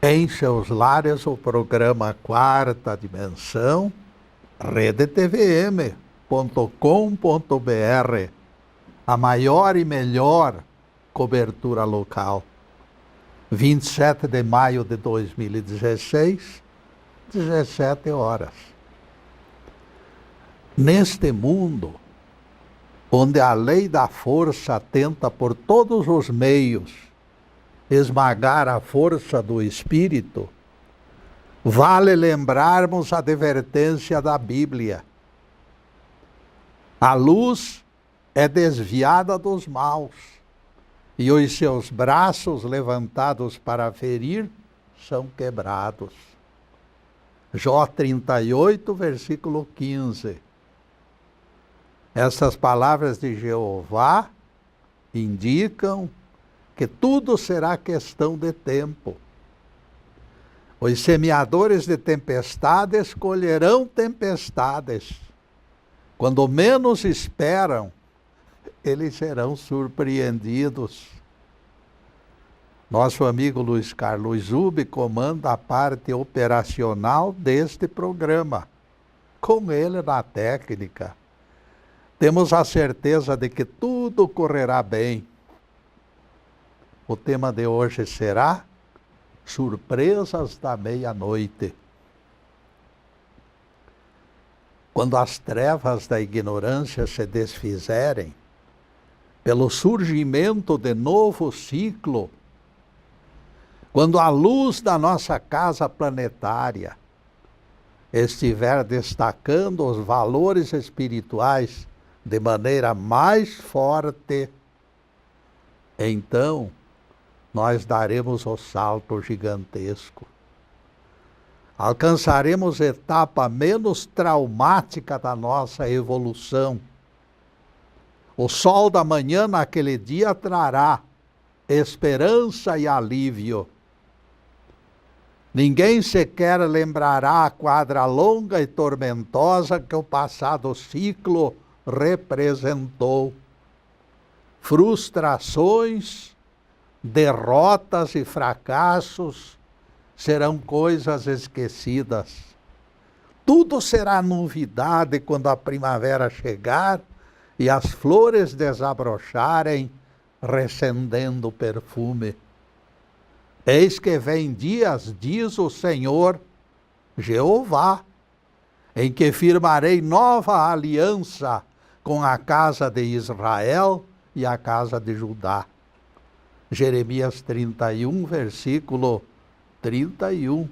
em seus lares o programa Quarta Dimensão, redetvm.com.br, a maior e melhor cobertura local. 27 de maio de 2016, 17 horas. Neste mundo, onde a lei da força tenta por todos os meios esmagar a força do espírito, vale lembrarmos a advertência da Bíblia. A luz é desviada dos maus, e os seus braços levantados para ferir são quebrados. Jó 38, versículo 15. Essas palavras de Jeová indicam que tudo será questão de tempo. Os semeadores de tempestades colherão tempestades. Quando menos esperam, eles serão surpreendidos. Nosso amigo Luiz Carlos Zubi comanda a parte operacional deste programa. Com ele na técnica, temos a certeza de que tudo correrá bem. O tema de hoje será Surpresas da Meia-Noite. Quando as trevas da ignorância se desfizerem, pelo surgimento de novo ciclo, quando a luz da nossa casa planetária estiver destacando os valores espirituais de maneira mais forte, então nós daremos o salto gigantesco. Alcançaremos etapa menos traumática da nossa evolução. O sol da manhã naquele dia trará esperança e alívio. Ninguém sequer lembrará a quadra longa e tormentosa que o passado ciclo representou. Frustrações, derrotas e fracassos serão coisas esquecidas. Tudo será novidade quando a primavera chegar e as flores desabrocharem, recendendo perfume. Eis que vem dias, diz o Senhor Jeová, em que firmarei nova aliança com a casa de Israel e a casa de Judá. Jeremias 31, versículo 31.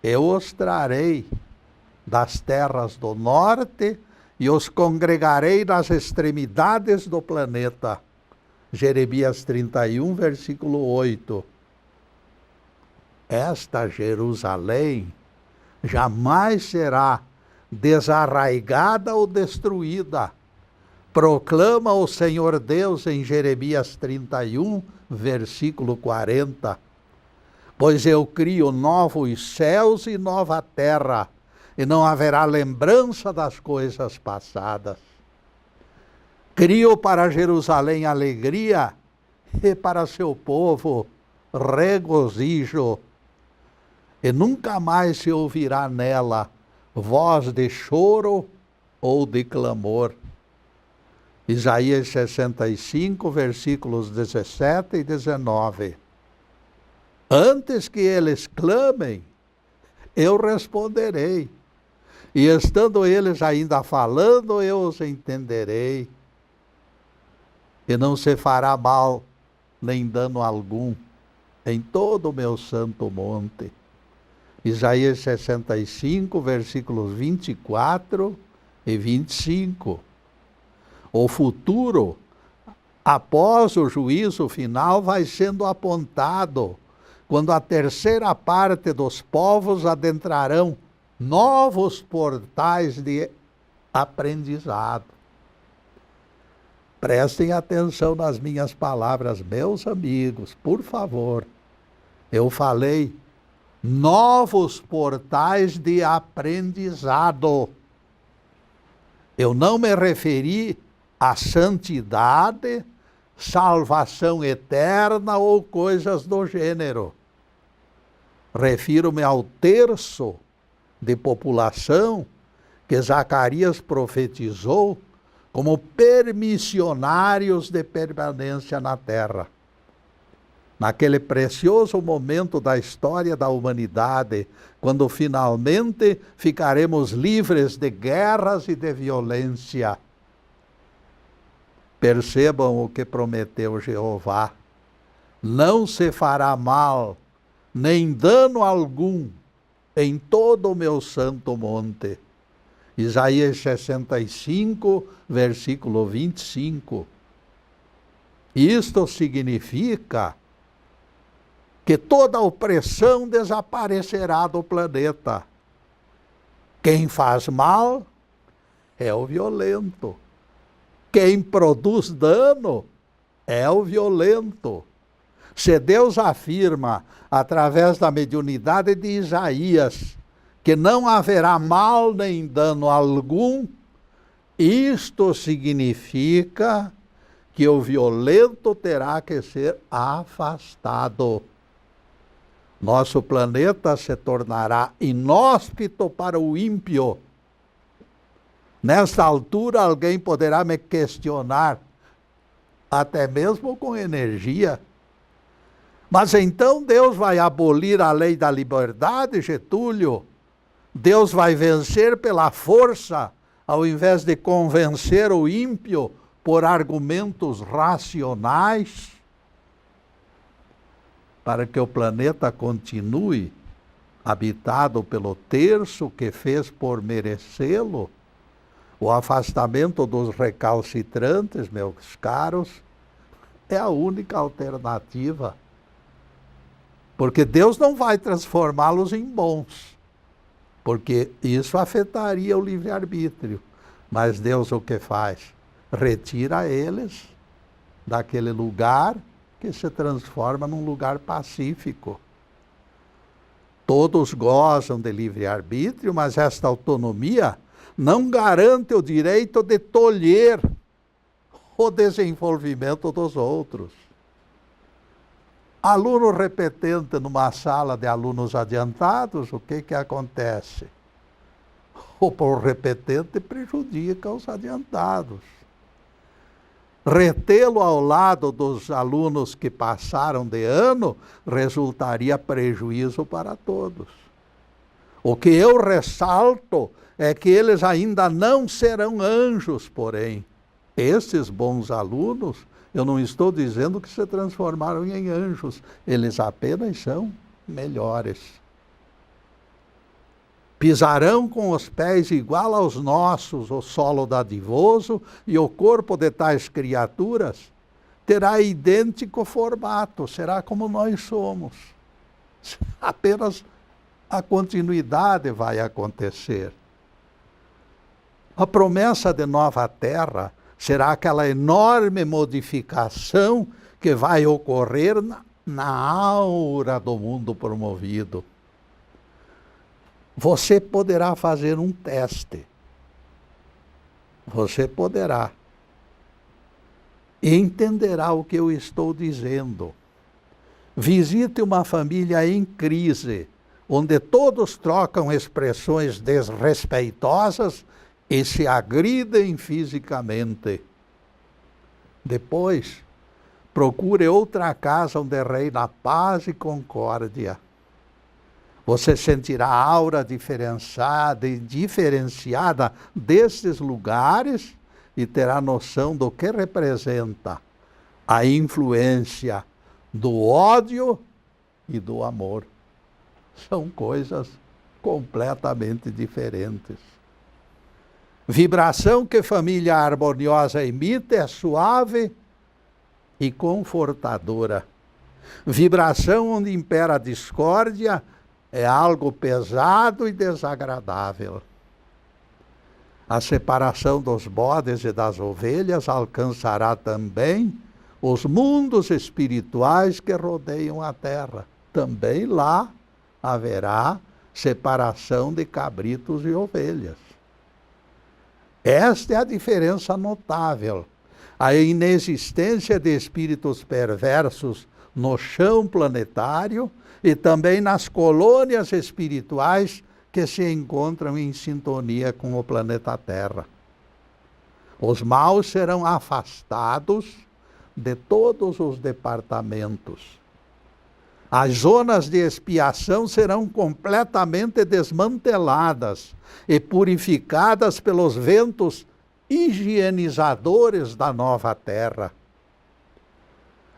Eu os trarei das terras do norte e os congregarei nas extremidades do planeta. Jeremias 31, versículo 8. Esta Jerusalém jamais será desarraigada ou destruída, proclama o Senhor Deus em Jeremias 31, versículo 40. Pois eu crio novos céus e nova terra, e não haverá lembrança das coisas passadas. Crio para Jerusalém alegria, e para seu povo regozijo. E nunca mais se ouvirá nela voz de choro ou de clamor. Isaías 65, versículos 17 e 19. Antes que eles clamem, eu responderei. E estando eles ainda falando, eu os entenderei. E não se fará mal, nem dano algum, em todo o meu santo monte. Isaías 65, versículos 24 e 25. O futuro, após o juízo final, vai sendo apontado, quando a terceira parte dos povos adentrarão novos portais de aprendizado. Prestem atenção nas minhas palavras, meus amigos, por favor. Eu falei novos portais de aprendizado. Eu não me referi à santidade, salvação eterna ou coisas do gênero. Refiro-me ao terço de população que Zacarias profetizou como permissionários de permanência na terra. Naquele precioso momento da história da humanidade, quando finalmente ficaremos livres de guerras e de violência. Percebam o que prometeu Jeová: não se fará mal, nem dano algum, em todo o meu santo monte. Isaías 65, versículo 25. Isto significa que toda opressão desaparecerá do planeta. Quem faz mal é o violento. Quem produz dano é o violento. Se Deus afirma, através da mediunidade de Isaías, que não haverá mal nem dano algum, isto significa que o violento terá que ser afastado. Nosso planeta se tornará inóspito para o ímpio. Nesta altura, alguém poderá me questionar, até mesmo com energia. Mas então Deus vai abolir a lei da liberdade, Getúlio? Deus vai vencer pela força, ao invés de convencer o ímpio por argumentos racionais? Para que o planeta continue habitado pelo terço que fez por merecê-lo, o afastamento dos recalcitrantes, meus caros, é a única alternativa. Porque Deus não vai transformá-los em bons, porque isso afetaria o livre-arbítrio. Mas Deus o que faz? Retira eles daquele lugar que se transforma num lugar pacífico. Todos gozam de livre-arbítrio, mas esta autonomia não garante o direito de tolher o desenvolvimento dos outros. Aluno repetente numa sala de alunos adiantados, o que acontece? O repetente prejudica os adiantados. Retê-lo ao lado dos alunos que passaram de ano resultaria prejuízo para todos. O que eu ressalto é que eles ainda não serão anjos, porém. Esses bons alunos, eu não estou dizendo que se transformaram em anjos, eles apenas são melhores. Pisarão com os pés igual aos nossos o solo dadivoso, e o corpo de tais criaturas terá idêntico formato, será como nós somos. Apenas a continuidade vai acontecer. A promessa de nova terra será aquela enorme modificação que vai ocorrer na aura do mundo promovido. Você poderá fazer um teste. Você poderá. E entenderá o que eu estou dizendo. Visite uma família em crise, onde todos trocam expressões desrespeitosas e se agridem fisicamente. Depois, procure outra casa onde reina paz e concórdia. Você sentirá a aura diferenciada e diferenciada desses lugares e terá noção do que representa a influência do ódio e do amor. São coisas completamente diferentes. Vibração que família harmoniosa emite é suave e confortadora. Vibração onde impera a discórdia é algo pesado e desagradável. A separação dos bodes e das ovelhas alcançará também os mundos espirituais que rodeiam a terra. Também lá haverá separação de cabritos e ovelhas. Esta é a diferença notável. a inexistência de espíritos perversos no chão planetário e também nas colônias espirituais que se encontram em sintonia com o planeta Terra. Os maus serão afastados de todos os departamentos. As zonas de expiação serão completamente desmanteladas e purificadas pelos ventos higienizadores da nova terra.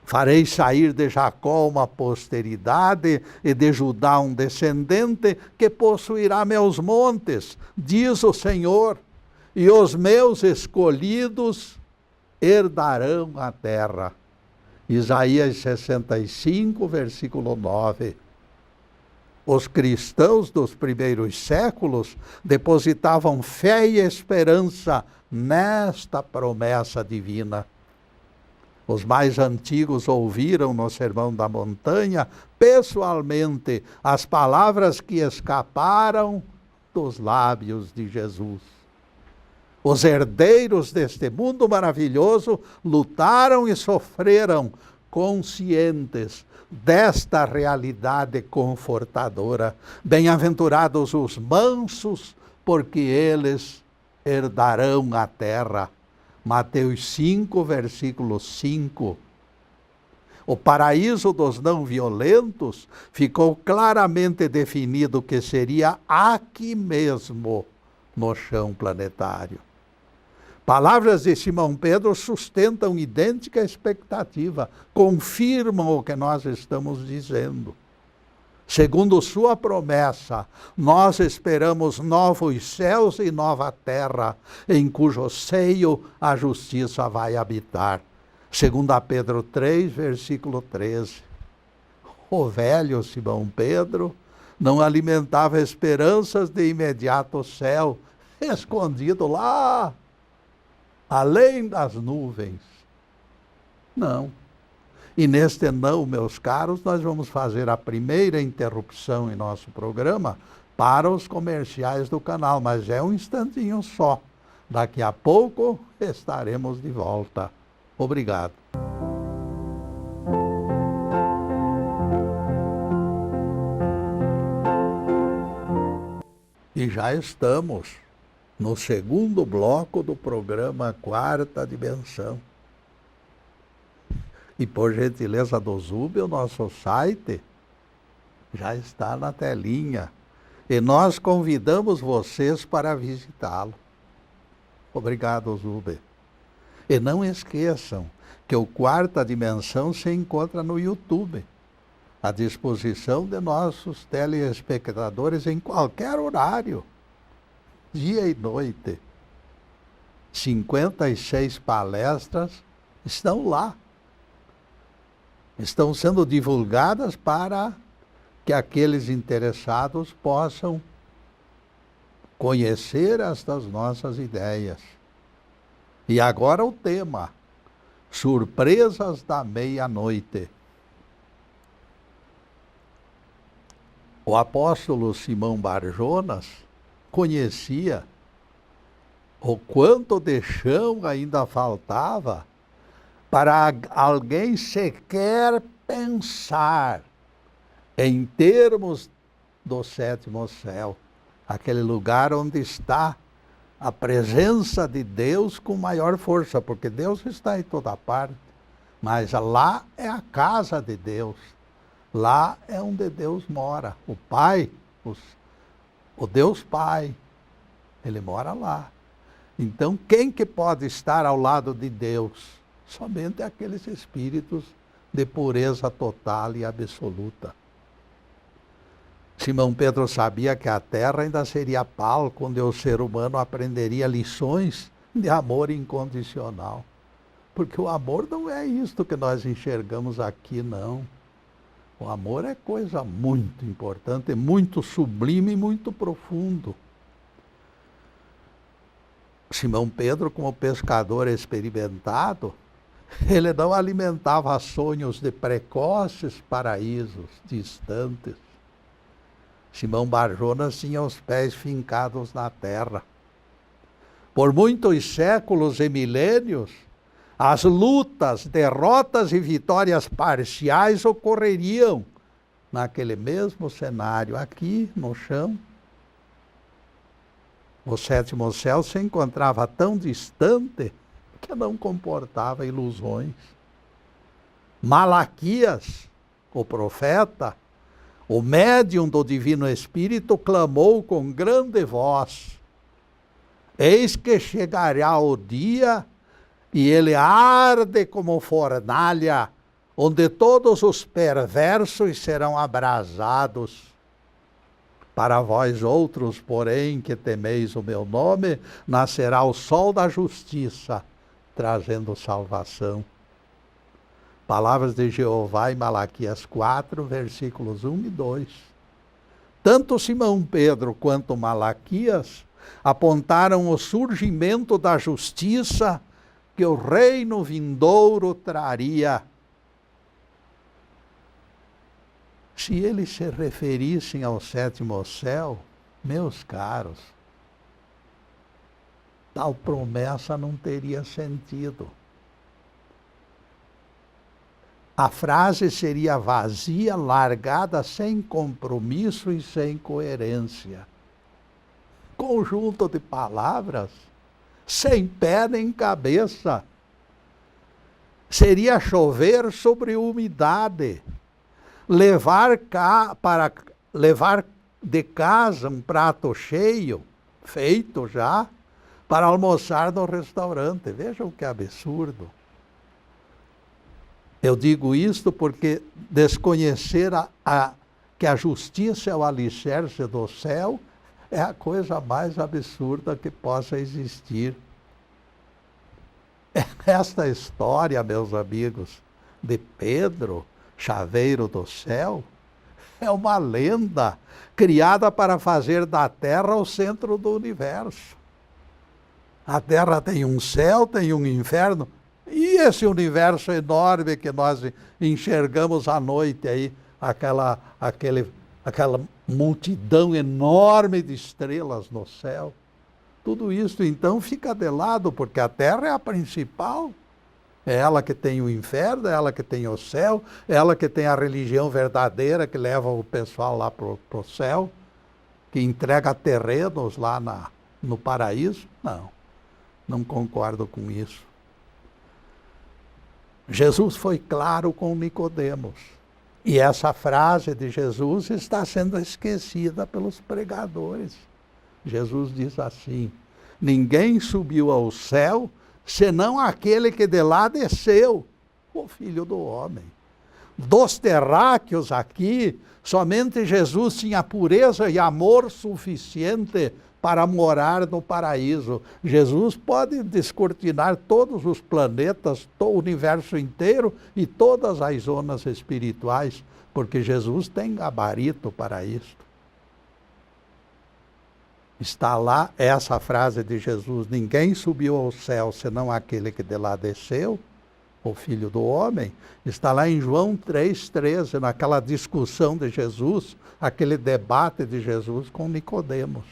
Farei sair de Jacó uma posteridade e de Judá um descendente que possuirá meus montes, diz o Senhor, e os meus escolhidos herdarão a terra. Isaías 65, versículo 9. Os cristãos dos primeiros séculos depositavam fé e esperança nesta promessa divina. Os mais antigos ouviram no Sermão da Montanha, pessoalmente, as palavras que escaparam dos lábios de Jesus. Os herdeiros deste mundo maravilhoso lutaram e sofreram, conscientes desta realidade confortadora. Bem-aventurados os mansos, porque eles herdarão a terra. Mateus 5, versículo 5. O paraíso dos não violentos ficou claramente definido que seria aqui mesmo, no chão planetário. Palavras de Simão Pedro sustentam idêntica expectativa, confirmam o que nós estamos dizendo. Segundo sua promessa, nós esperamos novos céus e nova terra, em cujo seio a justiça vai habitar. Segundo Pedro 3, versículo 13. O velho Simão Pedro não alimentava esperanças de imediato céu, escondido lá, além das nuvens. Não. E neste não, meus caros, nós vamos fazer a primeira interrupção em nosso programa para os comerciais do canal, mas é um instantinho só. Daqui a pouco estaremos de volta. Obrigado. E já estamos no segundo bloco do programa Quarta Dimensão. E por gentileza do Zub, o nosso site já está na telinha. E nós convidamos vocês para visitá-lo. Obrigado, Zub. E não esqueçam que o Quarta Dimensão se encontra no YouTube, à disposição de nossos telespectadores em qualquer horário, dia e noite. 56 palestras estão lá. Estão sendo divulgadas para que aqueles interessados possam conhecer estas nossas ideias. E agora o tema, Surpresas da Meia-Noite. O apóstolo Simão Barjonas conhecia o quanto de chão ainda faltava para alguém sequer pensar em termos do sétimo céu, aquele lugar onde está a presença de Deus com maior força, porque Deus está em toda parte, mas lá é a casa de Deus, lá é onde Deus mora, o Pai, o Deus Pai, Ele mora lá. Então, quem que pode estar ao lado de Deus? Somente aqueles espíritos de pureza total e absoluta. Simão Pedro sabia que a terra ainda seria palco onde o ser humano aprenderia lições de amor incondicional. Porque o amor não é isto que nós enxergamos aqui, não. O amor é coisa muito importante, muito sublime e muito profundo. Simão Pedro, como pescador experimentado, ele não alimentava sonhos de precoces paraísos distantes. Simão Barjonas tinha os pés fincados na terra. Por muitos séculos e milênios, As lutas, derrotas e vitórias parciais ocorreriam naquele mesmo cenário, aqui no chão. O sétimo céu se encontrava tão distante que não comportava ilusões. Malaquias, o profeta, o médium do Divino Espírito, clamou com grande voz: eis que chegará o dia e ele arde como fornalha, onde todos os perversos serão abrasados. Para vós outros, porém, que temeis o meu nome, nascerá o sol da justiça, trazendo salvação. Palavras de Jeová em Malaquias 4, versículos 1 e 2. Tanto Simão Pedro quanto Malaquias apontaram o surgimento da justiça que o reino vindouro traria. Se eles se referissem ao sétimo céu, meus caros, tal promessa não teria sentido. A frase seria vazia, largada, sem compromisso e sem coerência. Conjunto de palavras, sem pé nem cabeça. Seria chover sobre umidade. Levar de casa um prato cheio, feito já, para almoçar no restaurante. Vejam que absurdo. Eu digo isto porque desconhecer que a justiça é o alicerce do céu é a coisa mais absurda que possa existir. Esta história, meus amigos, de Pedro, chaveiro do céu, é uma lenda criada para fazer da Terra o centro do universo. A Terra tem um céu, tem um inferno, e esse universo enorme que nós enxergamos à noite aí, aquela multidão enorme de estrelas no céu. Tudo isso então fica de lado, porque a Terra é a principal. É ela que tem o inferno, é ela que tem o céu, é ela que tem a religião verdadeira que leva o pessoal lá para o céu, que entrega terrenos lá no paraíso. Não concordo com isso. Jesus foi claro com Nicodemos. E essa frase de Jesus está sendo esquecida pelos pregadores. Jesus diz assim: ninguém subiu ao céu, senão aquele que de lá desceu, o Filho do Homem. Dos terráqueos aqui, somente Jesus tinha pureza e amor suficiente para morar no paraíso. Jesus pode descortinar todos os planetas, o universo inteiro e todas as zonas espirituais, porque Jesus tem gabarito para isso. Está lá essa frase de Jesus: ninguém subiu ao céu senão aquele que de lá desceu, o Filho do Homem. Está lá em João 3,13, naquela discussão de Jesus, aquele debate de Jesus com Nicodemos.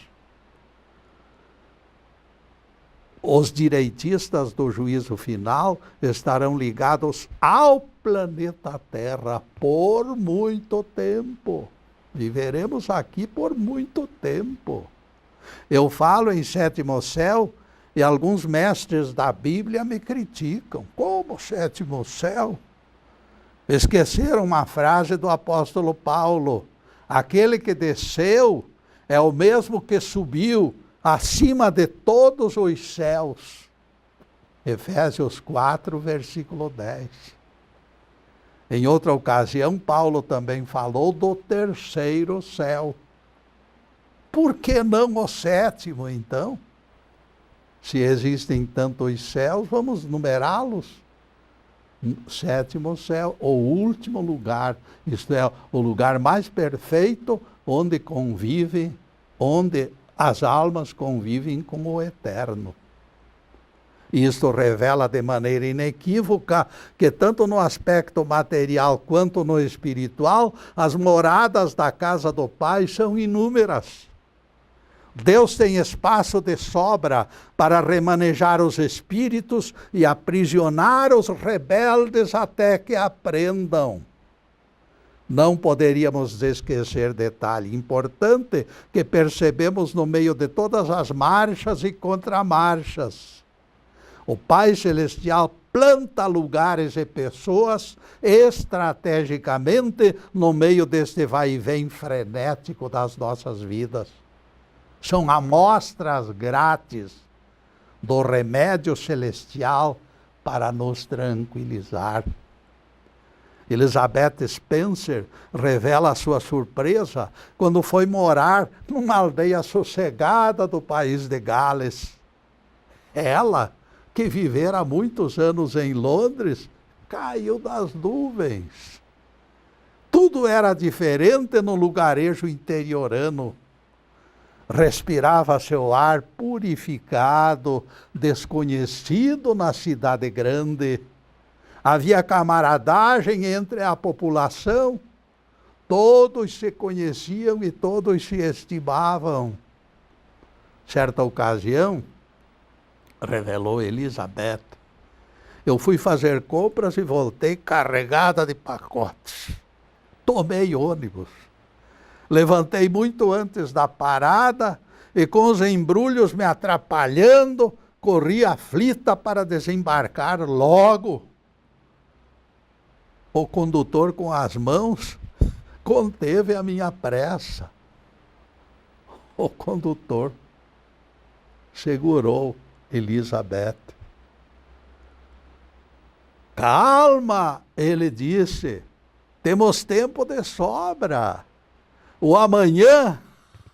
Os direitistas do juízo final estarão ligados ao planeta Terra por muito tempo. Viveremos aqui por muito tempo. Eu falo em sétimo céu e alguns mestres da Bíblia me criticam. Como sétimo céu? Esqueceram uma frase do apóstolo Paulo: aquele que desceu é o mesmo que subiu acima de todos os céus. Efésios 4, versículo 10. Em outra ocasião, Paulo também falou do terceiro céu. Por que não o sétimo, então? Se existem tantos céus, vamos numerá-los. Sétimo céu, o último lugar, isto é, o lugar mais perfeito, onde as almas convivem com o eterno. Isto revela de maneira inequívoca que tanto no aspecto material quanto no espiritual, as moradas da casa do Pai são inúmeras. Deus tem espaço de sobra para remanejar os espíritos e aprisionar os rebeldes até que aprendam. Não poderíamos esquecer detalhe importante que percebemos no meio de todas as marchas e contramarchas. O Pai Celestial planta lugares e pessoas estrategicamente no meio deste vai e vem frenético das nossas vidas. São amostras grátis do remédio celestial para nos tranquilizar. Elizabeth Spencer revela a sua surpresa quando foi morar numa aldeia sossegada do país de Gales. Ela, que vivera muitos anos em Londres, caiu das nuvens. Tudo era diferente no lugarejo interiorano. Respirava seu ar purificado, desconhecido na cidade grande. Havia camaradagem entre a população. Todos se conheciam e todos se estimavam. Certa ocasião, revelou Elizabeth, eu fui fazer compras e voltei carregada de pacotes. Tomei ônibus. Levantei muito antes da parada e com os embrulhos me atrapalhando, corri aflita para desembarcar logo. O condutor com as mãos conteve a minha pressa. O condutor segurou Elizabeth. Calma, ele disse, temos tempo de sobra. O amanhã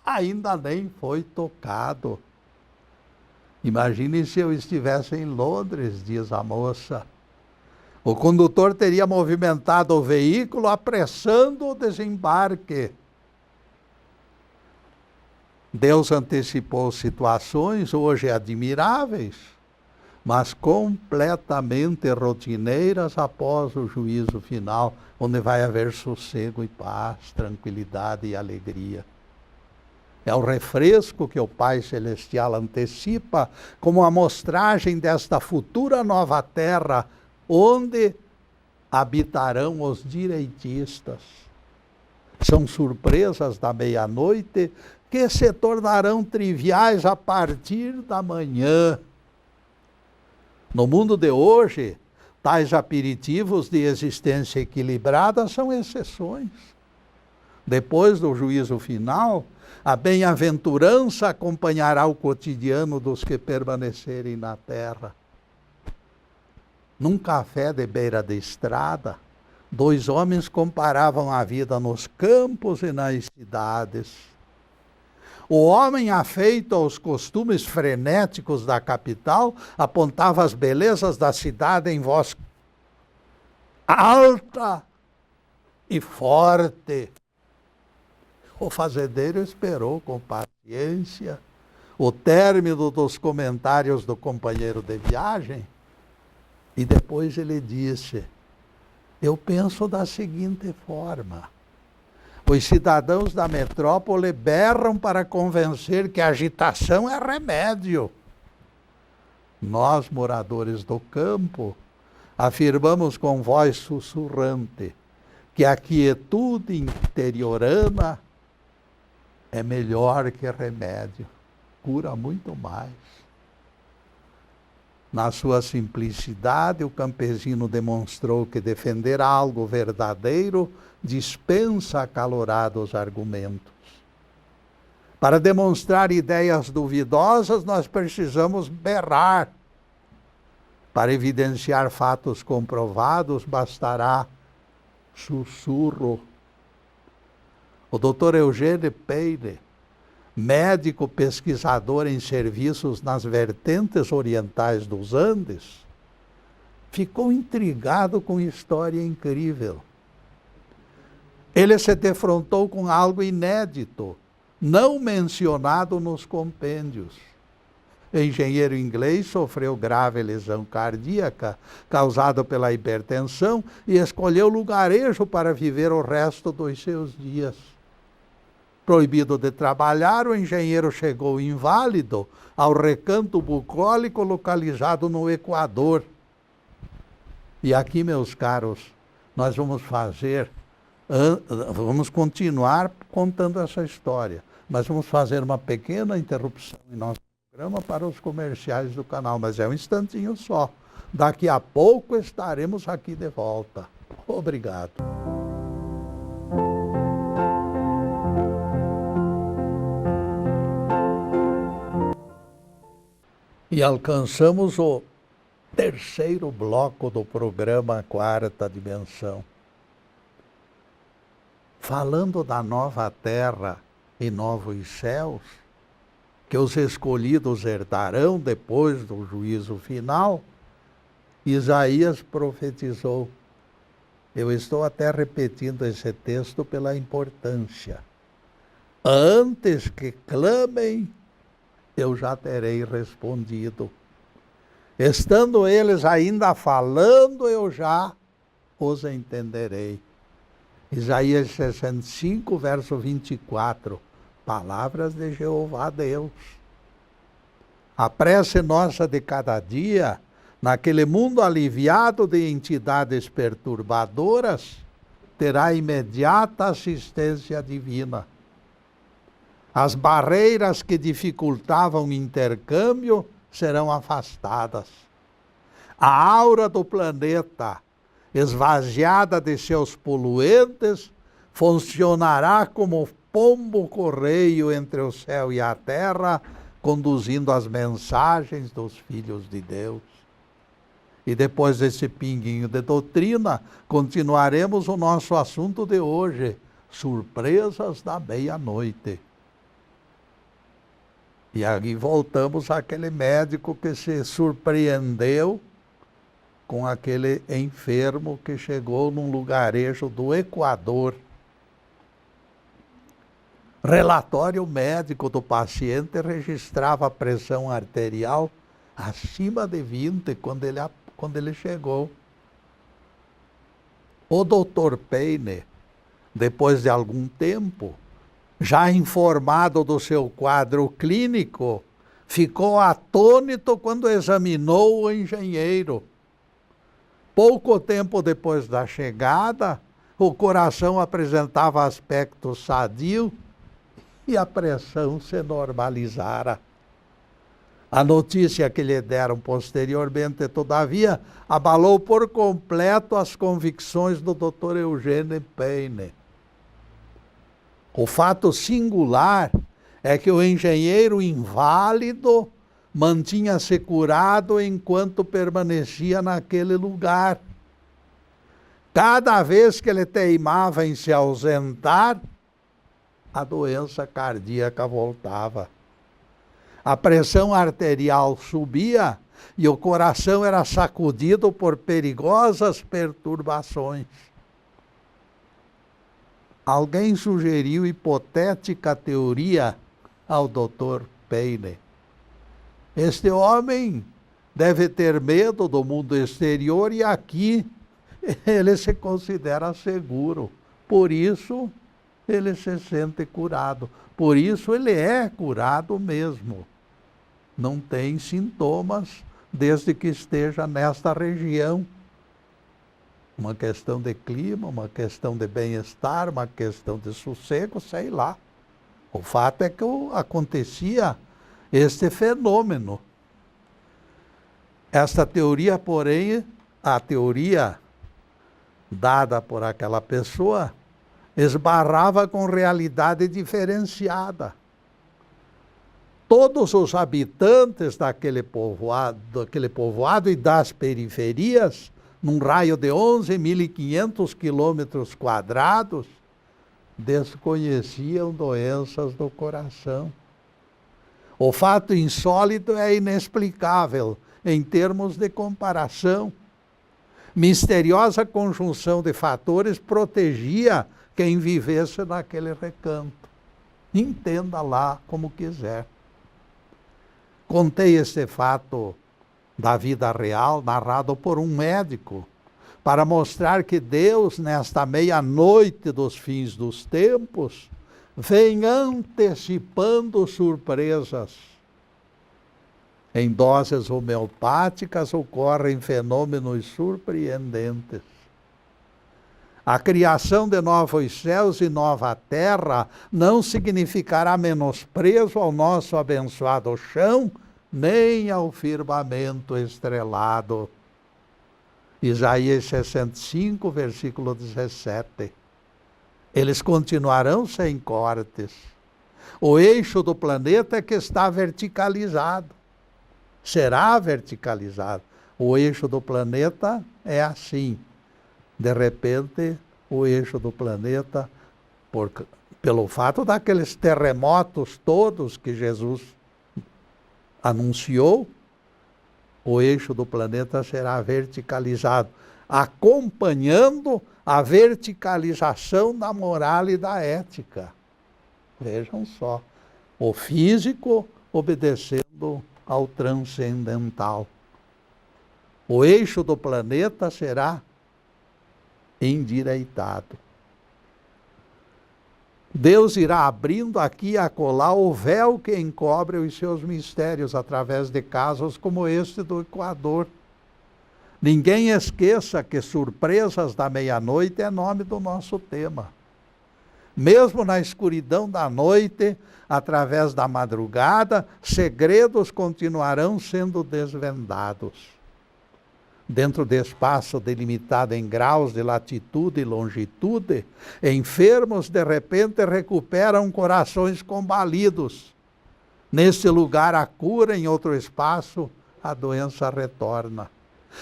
ainda nem foi tocado. Imagine se eu estivesse em Londres, diz a moça. O condutor teria movimentado o veículo apressando o desembarque. Deus antecipou situações hoje admiráveis, mas completamente rotineiras após o juízo final, onde vai haver sossego e paz, tranquilidade e alegria. É o refresco que o Pai Celestial antecipa como amostragem desta futura nova terra, onde habitarão os direitistas. São surpresas da meia-noite que se tornarão triviais a partir da manhã. No mundo de hoje, tais aperitivos de existência equilibrada são exceções. Depois do juízo final, a bem-aventurança acompanhará o cotidiano dos que permanecerem na terra. Num café de beira de estrada, dois homens comparavam a vida nos campos e nas cidades. O homem afeito aos costumes frenéticos da capital apontava as belezas da cidade em voz alta e forte. O fazendeiro esperou com paciência o término dos comentários do companheiro de viagem e depois ele disse, eu penso da seguinte forma, os cidadãos da metrópole berram para convencer que a agitação é remédio. Nós, moradores do campo, afirmamos com voz sussurrante que a quietude interiorana é melhor que remédio, cura muito mais. Na sua simplicidade, o campesino demonstrou que defender algo verdadeiro dispensa acalorados argumentos. Para demonstrar ideias duvidosas, nós precisamos berrar. Para evidenciar fatos comprovados, bastará sussurro. O Dr. Eugênio Peire, médico pesquisador em serviços nas vertentes orientais dos Andes, ficou intrigado com história incrível. Ele se defrontou com algo inédito, não mencionado nos compêndios. O engenheiro inglês sofreu grave lesão cardíaca causada pela hipertensão e escolheu lugarejo para viver o resto dos seus dias. Proibido de trabalhar, o engenheiro chegou inválido ao recanto bucólico localizado no Equador. E aqui, meus caros, nós vamos continuar contando essa história, mas vamos fazer uma pequena interrupção em nosso programa para os comerciais do canal, mas é um instantinho só. Daqui a pouco estaremos aqui de volta. Obrigado. E alcançamos o terceiro bloco do programa Quarta Dimensão. Falando da nova terra e novos céus, que os escolhidos herdarão depois do juízo final, Isaías profetizou. Eu estou até repetindo esse texto pela importância. Antes que clamem, eu já terei respondido. Estando eles ainda falando, eu já os entenderei. Isaías 65, verso 24. Palavras de Jeová Deus. A prece nossa de cada dia, naquele mundo aliviado de entidades perturbadoras, terá imediata assistência divina. As barreiras que dificultavam o intercâmbio serão afastadas. A aura do planeta, esvaziada de seus poluentes, funcionará como pombo-correio entre o céu e a terra, conduzindo as mensagens dos filhos de Deus. E depois desse pinguinho de doutrina, continuaremos o nosso assunto de hoje, surpresas da meia-noite. E aí voltamos àquele médico que se surpreendeu com aquele enfermo que chegou num lugarejo do Equador. Relatório médico do paciente registrava a pressão arterial acima de 20 quando ele chegou. O doutor Peine, depois de algum tempo, já informado do seu quadro clínico, ficou atônito quando examinou o engenheiro. Pouco tempo depois da chegada, o coração apresentava aspecto sadio e a pressão se normalizara. A notícia que lhe deram posteriormente, todavia, abalou por completo as convicções do Dr. Eugênio Peine. O fato singular é que o engenheiro inválido mantinha-se curado enquanto permanecia naquele lugar. Cada vez que ele teimava em se ausentar, a doença cardíaca voltava. A pressão arterial subia e o coração era sacudido por perigosas perturbações. Alguém sugeriu hipotética teoria ao Dr. Peine. Este homem deve ter medo do mundo exterior e aqui ele se considera seguro. Por isso, ele se sente curado. Por isso, ele é curado mesmo. Não tem sintomas desde que esteja nesta região. Uma questão de clima, uma questão de bem-estar, uma questão de sossego, sei lá. O fato é que acontecia este fenômeno. Esta teoria, porém, a teoria dada por aquela pessoa, esbarrava com realidade diferenciada. Todos os habitantes daquele povoado e das periferias, num raio de 11.500 quilômetros quadrados, desconheciam doenças do coração. O fato insólito é inexplicável em termos de comparação. Misteriosa conjunção de fatores protegia quem vivesse naquele recanto. Entenda lá como quiser. Contei este fato da vida real, narrado por um médico, para mostrar que Deus, nesta meia-noite dos fins dos tempos, vem antecipando surpresas. Em doses homeopáticas ocorrem fenômenos surpreendentes. A criação de novos céus e nova terra não significará menosprezo ao nosso abençoado chão, nem ao firmamento estrelado. Isaías 65, versículo 17. Eles continuarão sem cortes. O eixo do planeta é que está verticalizado. Será verticalizado. O eixo do planeta é assim. De repente, o eixo do planeta, pelo fato daqueles terremotos todos que Jesus anunciou, o eixo do planeta será verticalizado, acompanhando a verticalização da moral e da ética. Vejam só, o físico obedecendo ao transcendental. O eixo do planeta será endireitado. Deus irá abrindo aqui e acolá o véu que encobre os seus mistérios através de casos como este do Equador. Ninguém esqueça que surpresas da meia-noite é nome do nosso tema. Mesmo na escuridão da noite, através da madrugada, segredos continuarão sendo desvendados. Dentro de espaço delimitado em graus de latitude e longitude, enfermos de repente recuperam corações combalidos. Nesse lugar a cura, em outro espaço a doença retorna.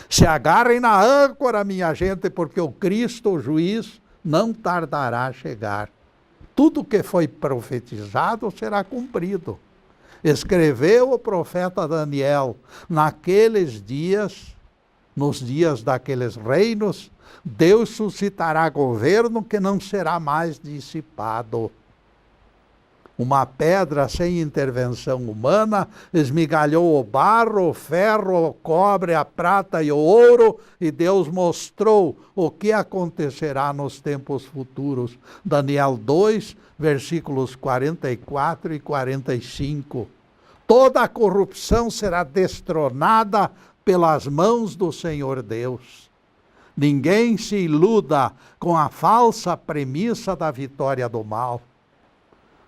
Se agarrem na âncora, minha gente, porque o Cristo, o juiz, não tardará a chegar. Tudo que foi profetizado será cumprido. Escreveu o profeta Daniel, naqueles dias, nos dias daqueles reinos, Deus suscitará governo que não será mais dissipado. Uma pedra sem intervenção humana esmigalhou o barro, o ferro, o cobre, a prata e o ouro, e Deus mostrou o que acontecerá nos tempos futuros. Daniel 2, versículos 44 e 45. Toda a corrupção será destronada pelas mãos do Senhor Deus. Ninguém se iluda com a falsa premissa da vitória do mal.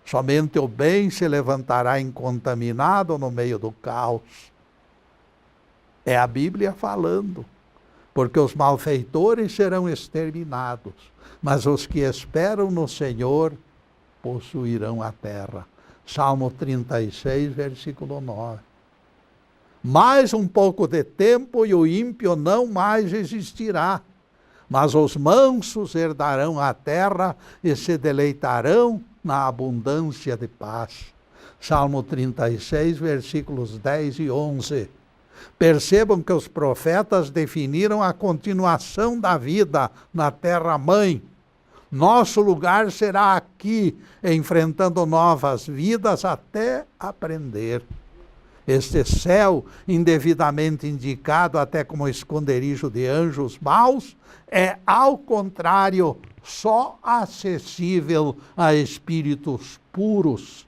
Somente o bem se levantará incontaminado no meio do caos. É a Bíblia falando, porque os malfeitores serão exterminados, mas os que esperam no Senhor possuirão a terra. Salmo 36, versículo 9. Mais um pouco de tempo e o ímpio não mais existirá, mas os mansos herdarão a terra e se deleitarão na abundância de paz. Salmo 36, versículos 10 e 11. Percebam que os profetas definiram a continuação da vida na terra-mãe. Nosso lugar será aqui, enfrentando novas vidas até aprender. Este céu, indevidamente indicado até como esconderijo de anjos maus, é, ao contrário, só acessível a espíritos puros.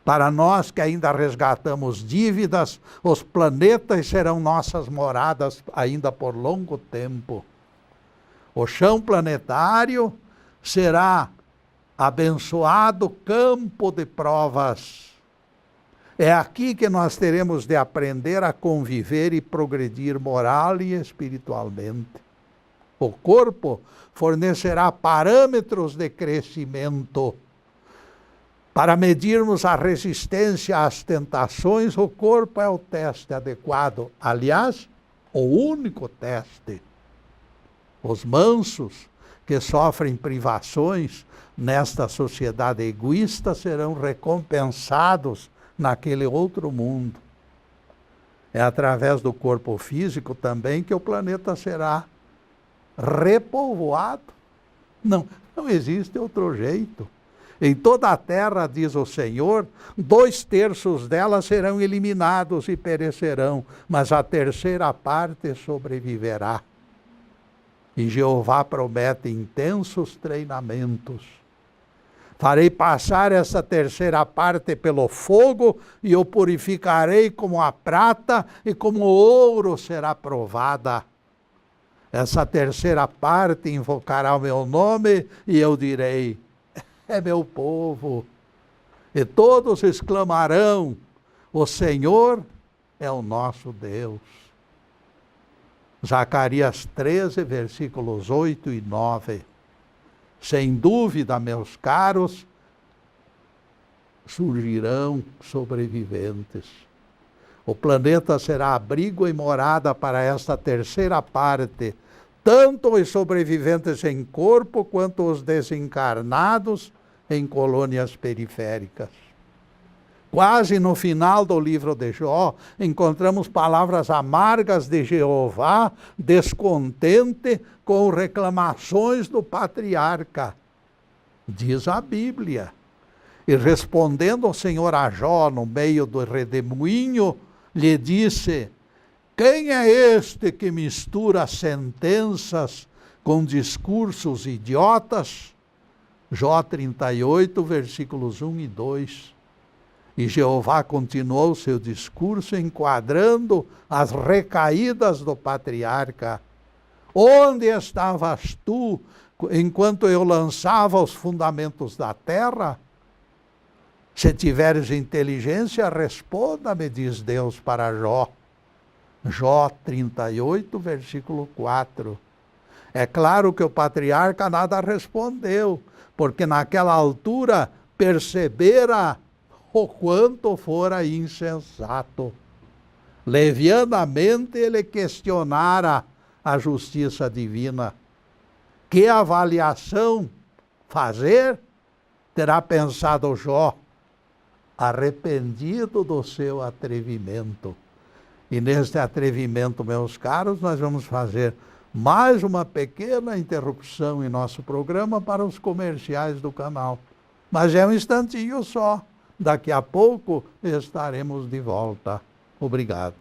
Para nós que ainda resgatamos dívidas, os planetas serão nossas moradas ainda por longo tempo. O chão planetário será abençoado campo de provas. É aqui que nós teremos de aprender a conviver e progredir moral e espiritualmente. O corpo fornecerá parâmetros de crescimento. Para medirmos a resistência às tentações, o corpo é o teste adequado. Aliás, o único teste. Os mansos que sofrem privações nesta sociedade egoísta serão recompensados naquele outro mundo. É através do corpo físico também que o planeta será repovoado. Não existe outro jeito. Em toda a terra, diz o Senhor, 2/3 dela serão eliminados e perecerão, mas a terceira parte sobreviverá. E Jeová promete intensos treinamentos. Farei passar essa terceira parte pelo fogo, e o purificarei como a prata, e como o ouro será provada. Essa terceira parte invocará o meu nome, e eu direi: é meu povo. E todos exclamarão: o Senhor é o nosso Deus. Zacarias 13, versículos 8 e 9. Sem dúvida, meus caros, surgirão sobreviventes. O planeta será abrigo e morada para esta terceira parte, tanto os sobreviventes em corpo quanto os desencarnados em colônias periféricas. Quase no final do livro de Jó, encontramos palavras amargas de Jeová, descontente com reclamações do patriarca. Diz a Bíblia. E respondendo o Senhor a Jó, no meio do redemoinho, lhe disse: quem é este que mistura sentenças com discursos idiotas? Jó 38, versículos 1 e 2. E Jeová continuou seu discurso enquadrando as recaídas do patriarca. Onde estavas tu enquanto eu lançava os fundamentos da terra? Se tiveres inteligência, responda-me, diz Deus para Jó. Jó 38, versículo 4. É claro que o patriarca nada respondeu, porque naquela altura percebera o quanto fora insensato. Levianamente ele questionara a justiça divina. Que avaliação fazer? Terá pensado Jó, arrependido do seu atrevimento. E neste atrevimento, meus caros, nós vamos fazer mais uma pequena interrupção em nosso programa para os comerciais do canal. Mas é um instantinho só. Daqui a pouco estaremos de volta. Obrigado.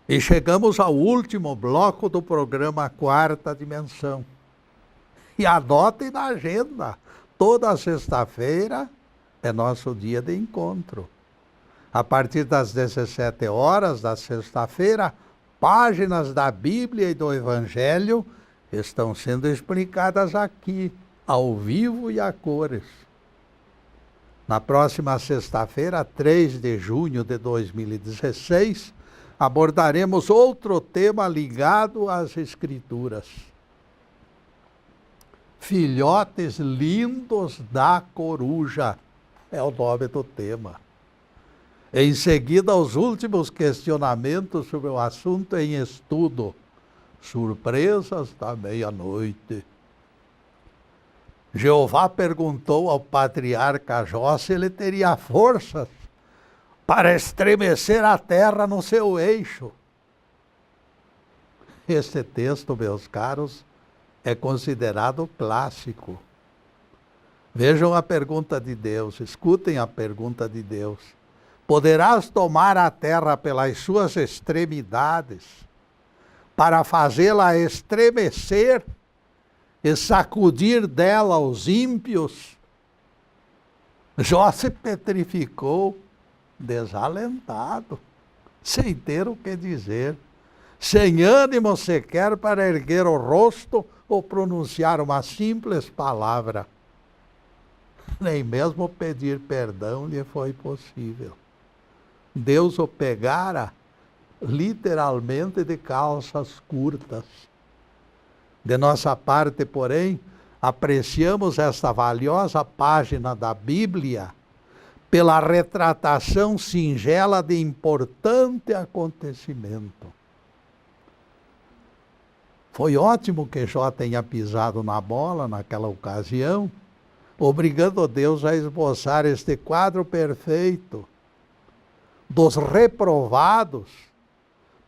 E chegamos ao último bloco do programa Quarta Dimensão. E adotem na agenda. Toda sexta-feira é nosso dia de encontro. A partir das 17 horas da sexta-feira, páginas da Bíblia e do Evangelho estão sendo explicadas aqui, ao vivo e a cores. Na próxima sexta-feira, 3 de junho de 2016, abordaremos outro tema ligado às Escrituras. Filhotes lindos da coruja é o nome do tema. Em seguida, os últimos questionamentos sobre o assunto em estudo. Surpresas da meia-noite. Jeová perguntou ao patriarca Jó se ele teria forças para estremecer a terra no seu eixo. Este texto, meus caros, é considerado clássico. Vejam a pergunta de Deus, escutem a pergunta de Deus. Poderás tomar a terra pelas suas extremidades, para fazê-la estremecer e sacudir dela os ímpios? Jó se petrificou, desalentado, sem ter o que dizer, sem ânimo sequer para erguer o rosto ou pronunciar uma simples palavra. Nem mesmo pedir perdão lhe foi possível. Deus o pegara literalmente de calças curtas. De nossa parte, porém, apreciamos esta valiosa página da Bíblia pela retratação singela de importante acontecimento. Foi ótimo que Jó tenha pisado na bola naquela ocasião, obrigando Deus a esboçar este quadro perfeito dos reprovados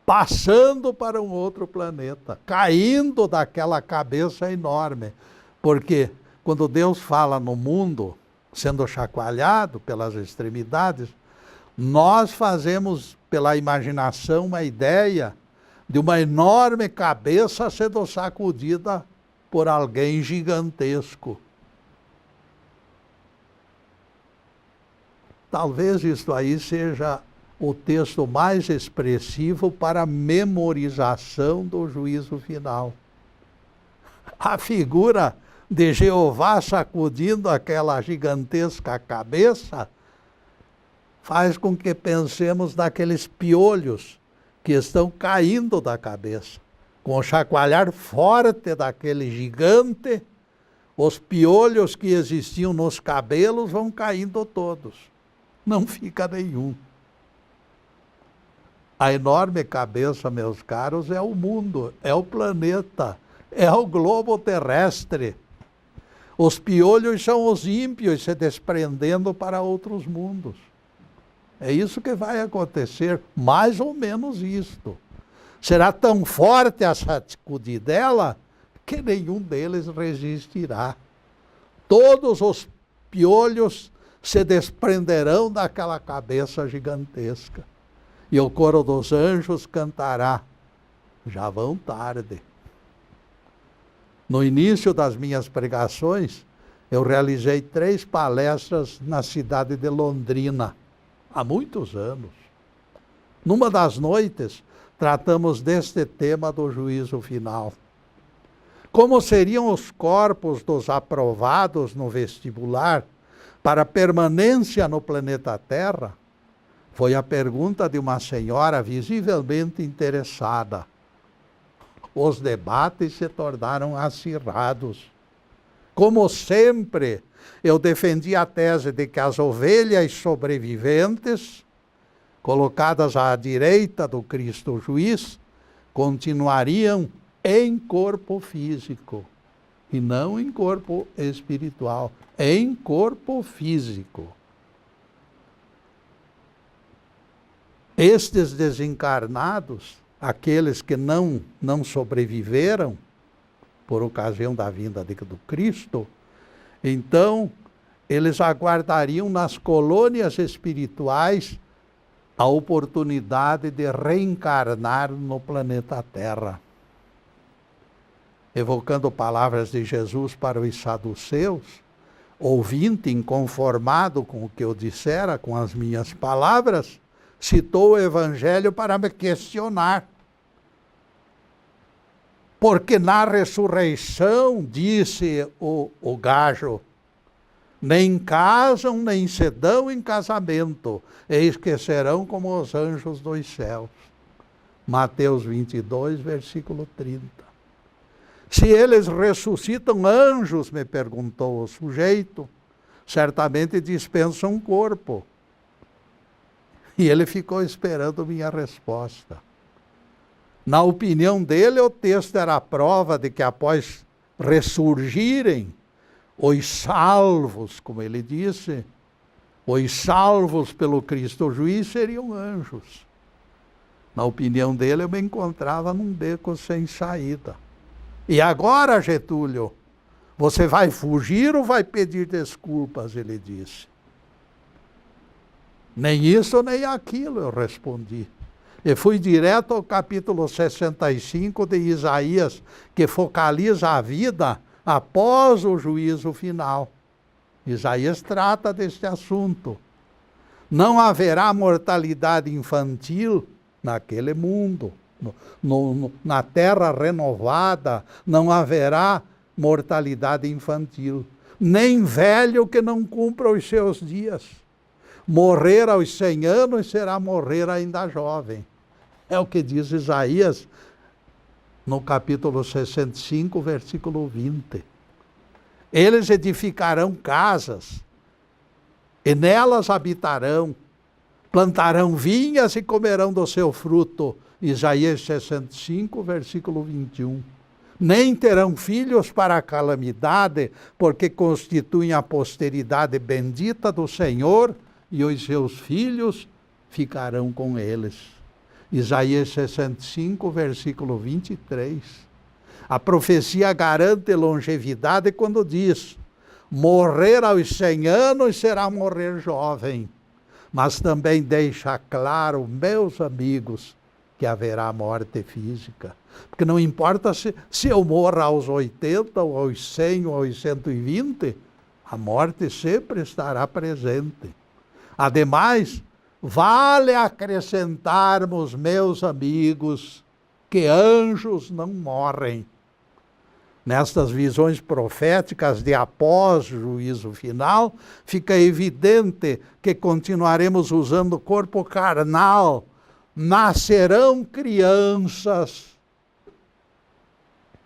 passando para um outro planeta, caindo daquela cabeça enorme. Porque quando Deus fala no mundo, sendo chacoalhado pelas extremidades, nós fazemos pela imaginação uma ideia de uma enorme cabeça sendo sacudida por alguém gigantesco. Talvez isto aí seja o texto mais expressivo para a memorização do juízo final. A figura de Jeová sacudindo aquela gigantesca cabeça faz com que pensemos naqueles piolhos que estão caindo da cabeça. Com o chacoalhar forte daquele gigante, os piolhos que existiam nos cabelos vão caindo todos. Não fica nenhum. A enorme cabeça, meus caros, é o mundo, é o planeta, é o globo terrestre. Os piolhos são os ímpios se desprendendo para outros mundos. É isso que vai acontecer, mais ou menos isto. Será tão forte a sacudidela que nenhum deles resistirá. Todos os piolhos se desprenderão daquela cabeça gigantesca. E o coro dos anjos cantará, já vão tarde. No início das minhas pregações, eu realizei 3 palestras na cidade de Londrina, há muitos anos. Numa das noites, tratamos deste tema do juízo final. Como seriam os corpos dos aprovados no vestibular para permanência no planeta Terra? Foi a pergunta de uma senhora visivelmente interessada. Os debates se tornaram acirrados. Como sempre, eu defendi a tese de que as ovelhas sobreviventes, colocadas à direita do Cristo juiz, continuariam em corpo físico, e não em corpo espiritual, em corpo físico. Estes desencarnados, aqueles que não sobreviveram por ocasião da vinda do Cristo, então eles aguardariam nas colônias espirituais a oportunidade de reencarnar no planeta Terra. Evocando palavras de Jesus para os saduceus, ouvinte inconformado com o que eu dissera, com as minhas palavras, citou o Evangelho para me questionar. Porque na ressurreição, disse o gajo, nem casam, nem se dão em casamento, eis que serão como os anjos dos céus. Mateus 22, versículo 30. Se eles ressuscitam anjos, me perguntou o sujeito, certamente dispensam um corpo. E ele ficou esperando minha resposta. Na opinião dele, o texto era a prova de que após ressurgirem, os salvos, como ele disse, os salvos pelo Cristo juiz seriam anjos. Na opinião dele, eu me encontrava num beco sem saída. E agora, Getúlio, você vai fugir ou vai pedir desculpas? Ele disse. Nem isso, nem aquilo, eu respondi. E fui direto ao capítulo 65 de Isaías, que focaliza a vida após o juízo final. Isaías trata deste assunto. Não haverá mortalidade infantil naquele mundo. Na terra renovada, não haverá mortalidade infantil. Nem velho que não cumpra os seus dias. Morrer aos 100 anos será morrer ainda jovem. É o que diz Isaías no capítulo 65, versículo 20. Eles edificarão casas, e nelas habitarão, plantarão vinhas e comerão do seu fruto. Isaías 65, versículo 21. Nem terão filhos para a calamidade, porque constituem a posteridade bendita do Senhor, e os seus filhos ficarão com eles. Isaías 65, versículo 23. A profecia garante longevidade quando diz: morrer aos 100 anos será morrer jovem. Mas também deixa claro, meus amigos, que haverá morte física. Porque não importa se eu morra aos 80, ou aos 100, ou aos 120, a morte sempre estará presente. Ademais, vale acrescentarmos, meus amigos, que anjos não morrem. Nestas visões proféticas de após juízo final, fica evidente que continuaremos usando o corpo carnal. Nascerão crianças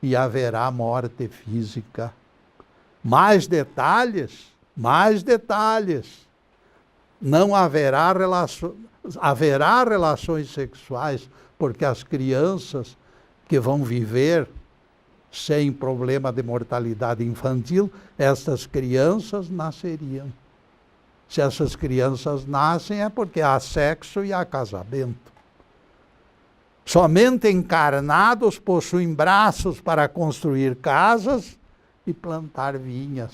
e haverá morte física. Mais detalhes. Não haverá relações sexuais, porque as crianças que vão viver sem problema de mortalidade infantil, essas crianças nasceriam. Se essas crianças nascem é porque há sexo e há casamento. Somente encarnados possuem braços para construir casas e plantar vinhas.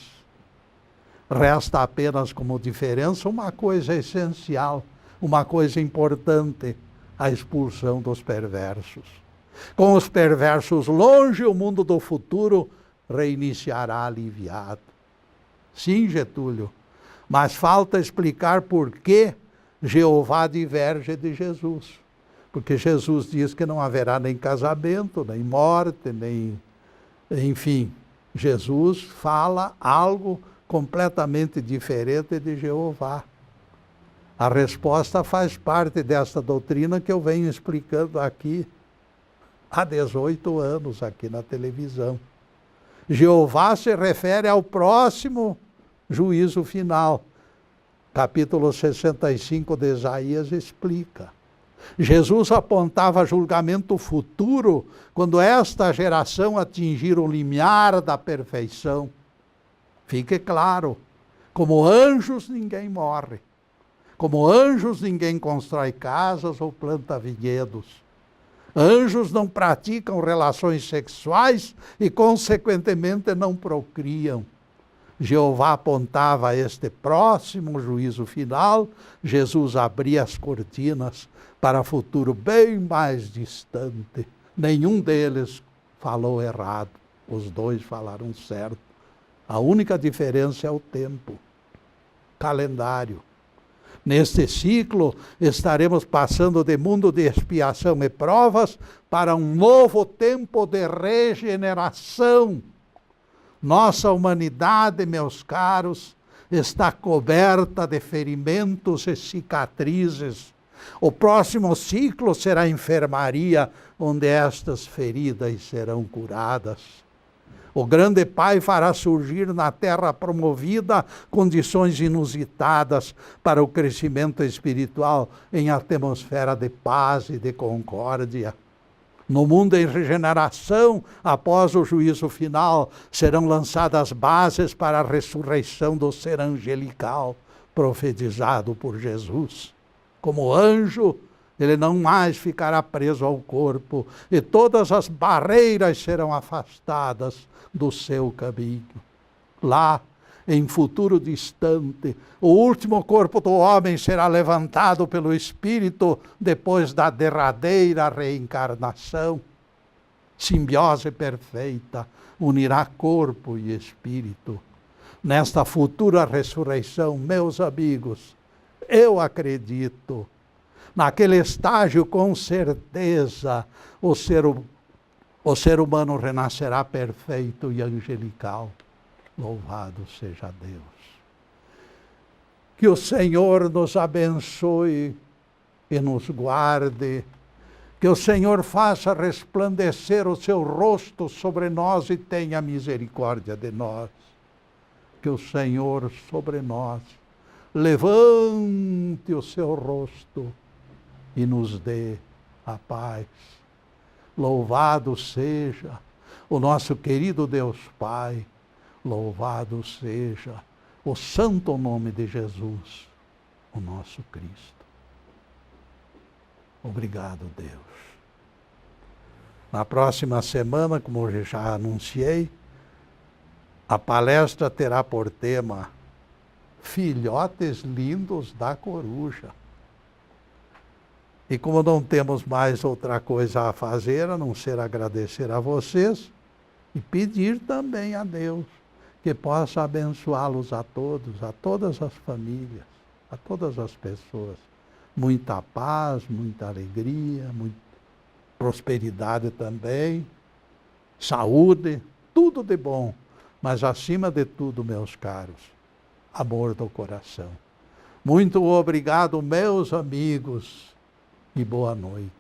Resta apenas como diferença uma coisa essencial, uma coisa importante: a expulsão dos perversos. Com os perversos longe, o mundo do futuro reiniciará aliviado. Sim, Getúlio, mas falta explicar por que Jeová diverge de Jesus. Porque Jesus diz que não haverá nem casamento, nem morte, nem... Enfim, Jesus fala algo completamente diferente de Jeová. A resposta faz parte desta doutrina que eu venho explicando aqui há 18 anos, aqui na televisão. Jeová se refere ao próximo juízo final. Capítulo 65 de Isaías explica. Jesus apontava julgamento futuro quando esta geração atingir o limiar da perfeição. Fique claro, como anjos ninguém morre. Como anjos ninguém constrói casas ou planta vinhedos. Anjos não praticam relações sexuais e, consequentemente, não procriam. Jeová apontava a este próximo juízo final. Jesus abria as cortinas para futuro bem mais distante. Nenhum deles falou errado. Os dois falaram certo. A única diferença é o tempo, calendário. Neste ciclo, estaremos passando de mundo de expiação e provas para um novo tempo de regeneração. Nossa humanidade, meus caros, está coberta de ferimentos e cicatrizes. O próximo ciclo será a enfermaria, onde estas feridas serão curadas. O grande Pai fará surgir na terra promovida condições inusitadas para o crescimento espiritual em atmosfera de paz e de concórdia. No mundo em regeneração, após o juízo final, serão lançadas bases para a ressurreição do ser angelical, profetizado por Jesus. Como anjo, ele não mais ficará preso ao corpo, e todas as barreiras serão afastadas do seu caminho. Lá, em futuro distante, o último corpo do homem será levantado pelo Espírito depois da derradeira reencarnação. Simbiose perfeita unirá corpo e espírito. Nesta futura ressurreição, meus amigos, eu acredito, naquele estágio, com certeza, o ser humano renascerá perfeito e angelical. Louvado seja Deus. Que o Senhor nos abençoe e nos guarde. Que o Senhor faça resplandecer o seu rosto sobre nós e tenha misericórdia de nós. Que o Senhor sobre nós levante o seu rosto e nos dê a paz. Louvado seja o nosso querido Deus Pai. Louvado seja o santo nome de Jesus, o nosso Cristo. Obrigado, Deus. Na próxima semana, como eu já anunciei, a palestra terá por tema Filhotes Lindos da Coruja. E como não temos mais outra coisa a fazer, a não ser agradecer a vocês e pedir também a Deus que possa abençoá-los a todas as famílias, a todas as pessoas. Muita paz, muita alegria, muita prosperidade também, saúde, tudo de bom. Mas acima de tudo, meus caros, amor do coração. Muito obrigado, meus amigos, e boa noite.